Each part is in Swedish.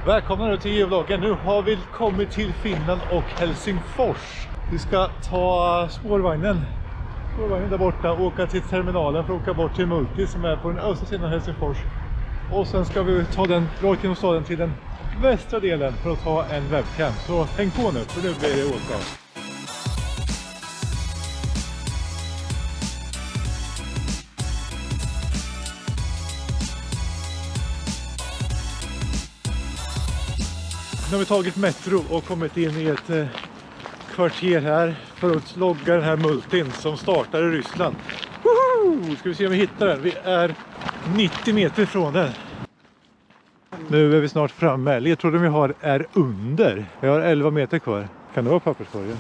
Välkomna nu till geovloggen. Nu har vi kommit till Finland och Helsingfors. Vi ska ta spårvagnen där borta och åka till terminalen för att åka bort till Multi som är på den östra sidan av Helsingfors. Och sen ska vi ta den rakt genom staden till den västra delen för att ta en webcam. Så häng på nu, för nu blir det åka. Nu har vi tagit metro och kommit in i ett kvarter här för att logga den här multin som startar i Ryssland. Woho! Ska vi se om vi hittar den. Vi är 90 meter från den. Nu är vi snart framme. Ledtråden vi har är under. Vi har 11 meter kvar. Kan det vara papperskorgen?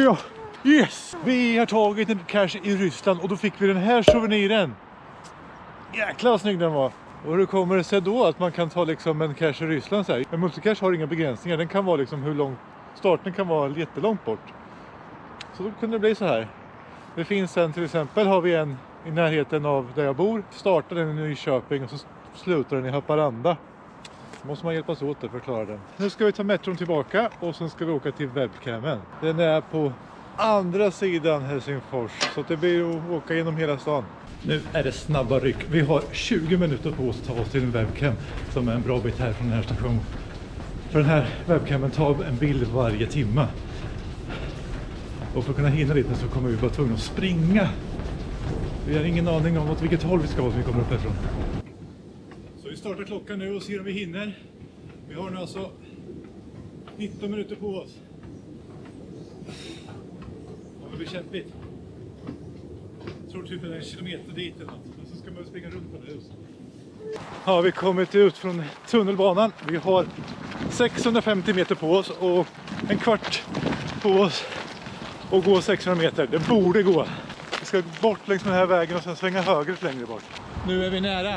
Ja! Yes! Vi har tagit en cache i Ryssland och då fick vi den här souveniren. Jäklar vad snygg den var. Och hur kommer det sig då att man kan ta liksom en cache i Ryssland så här? En multicache har inga begränsningar. Den kan vara liksom hur långt, starten kan vara jättelångt bort. Så då kunde det bli så här. Det finns en, till exempel har vi en i närheten av där jag bor. Startar den i Nyköping och så slutar den i Haparanda. Då måste man hjälpas åt för att klara den. Nu ska vi ta metron tillbaka och sen ska vi åka till webcamen. Den är på andra sidan Helsingfors så att det blir att åka genom hela stan. Nu är det snabba ryck. Vi har 20 minuter på oss att ta oss till en webcam som är en bra bit här från den här stationen. För den här webcamen tar en bild varje timme. Och för att kunna hinna dit så kommer vi bara tvungna att springa. Vi har ingen aning om åt vilket håll vi ska vara som vi kommer upp härifrån. Så vi startar klockan nu och ser om vi hinner. Vi har nu alltså 19 minuter på oss. Det blir kämpigt. Jag tror typ en kilometer dit eller något. Och så ska man springa runt på det huset. Ja, vi har kommit ut från tunnelbanan. Vi har 650 meter på oss och en kvart på oss och gå 600 meter. Det borde gå. Vi ska bort längs den här vägen och sen svänga höger längre bort. Nu är vi nära.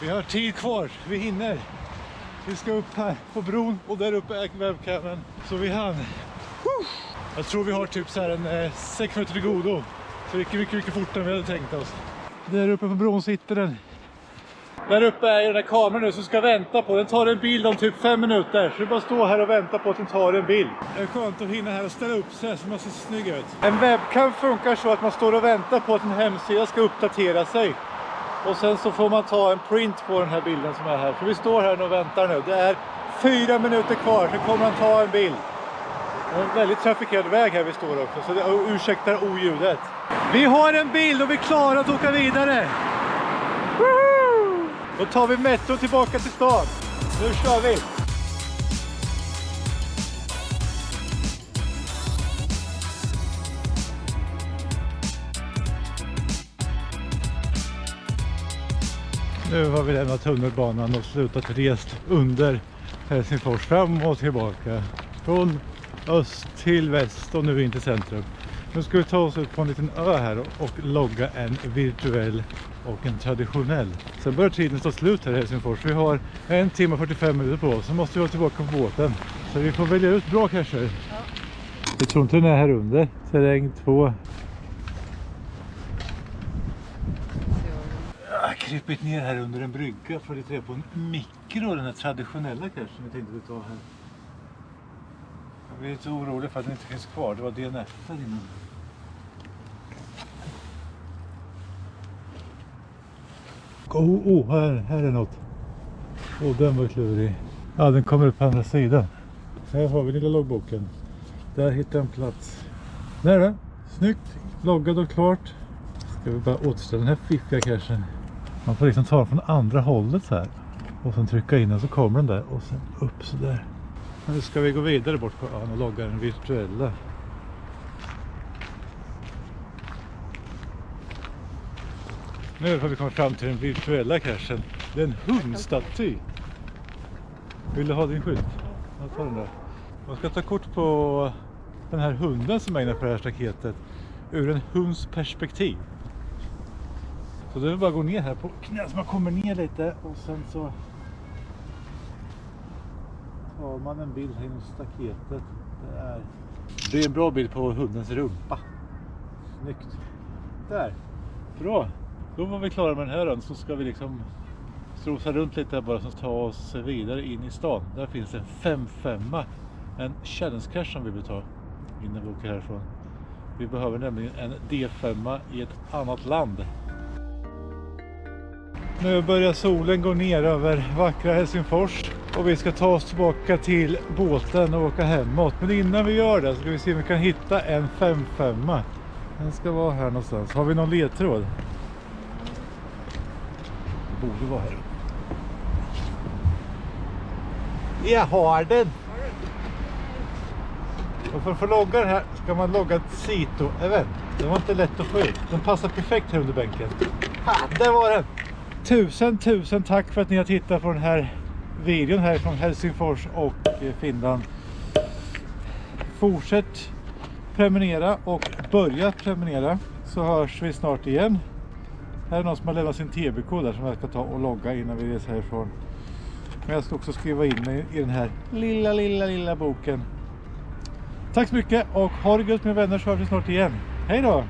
Vi har tid kvar. Vi hinner. Vi ska upp här på bron och där uppe är webcamen. Så vi hann. Jag tror vi har typ så här en 6 minuter till godo. Så det gick mycket fortare än vi hade tänkt oss. Där uppe på bron sitter den. Där uppe är den där kameran nu som ska vänta på. Den tar en bild om typ 5 minuter. Så vi bara står här och väntar på att den tar en bild. Det är skönt att hinna här och ställa upp sig så man ser snygg ut. En webcam funkar så att man står och väntar på att en hemsida ska uppdatera sig. Och sen så får man ta en print på den här bilden som är här. Så vi står här och väntar nu. Det är 4 minuter kvar så kommer han ta en bild. Det är en väldigt trafikerad väg här vi står också, så det ursäktar oljudet. Vi har en bild och vi är klara att åka vidare. Woohoo! Då tar vi metro tillbaka till stan. Nu kör vi! Nu har vi lämnat tunnelbanan och slutat rest under Helsingfors fram och tillbaka. Från öst till väst och nu in till centrum. Nu ska vi ta oss ut på en liten ö här och logga en virtuell och en traditionell. Sen börjar tiden ta slut här i Helsingfors. Vi har 1 timme och 45 minuter på oss. Så måste vi vara tillbaka på båten. Så vi får välja ut bra cacher. Ja. Jag tror inte den är här under. Terräng 2. Jag har krypit ner här under en brygga för att titta på en mikro. Den här traditionella cachen jag tänkte ta här. Jag är lite orolig för att den inte finns kvar. Det var DNF där innan. Här är något. Den var klurig. Ja, den kommer upp på andra sidan. Här har vi lilla loggboken. Där hittar jag en plats. Där är det. Snyggt. Loggad och klart. Ska vi bara återställa den här fiffiga cachen. Man får liksom ta den från andra hållet så här. Och sen trycka in den så kommer den där. Och sen upp så där. Nu ska vi gå vidare bort på ön och logga den virtuella. Nu har vi kommit fram till den virtuella cachen. Det är en hundstaty. Vill du ha din skylt? Jag tar den där. Man ska ta kort på den här hunden som är inne på det här staketet ur en hunds perspektiv. Så det är bara att gå ner här på knä så man kommer ner lite och sen så tar man en bild här inom staketet. Det är en bra bild på hundens rumpa. Snyggt. Där. Bra. Då var vi klara med den här ön så ska vi liksom strosa runt lite bara som tar oss vidare in i stan. Där finns en 5-5, en challenge-crash som vi vill ta innan vi åker härifrån. Vi behöver nämligen en D5 i ett annat land. Nu börjar solen gå ner över vackra Helsingfors och vi ska ta oss tillbaka till båten och åka hemåt. Men innan vi gör det ska vi se om vi kan hitta en 5-5. Den ska vara här någonstans. Har vi någon ledtråd? Det borde vara här. Jag har den! Och för att få logga den här ska man logga ett Sito-event. Det var inte lätt att få ut. Den passar perfekt här under bänken. Där var den! Tusen tack för att ni har tittat på den här videon här från Helsingfors och Finland. Fortsätt prenumerera och börja prenumerera så hörs vi snart igen. Här är någon som har lämnat sin TB-kod där som jag ska ta och logga innan vi reser härifrån. Men jag ska också skriva in mig i den här lilla boken. Tack så mycket och ha det gött med vänner så hörs vi snart igen. Hej då!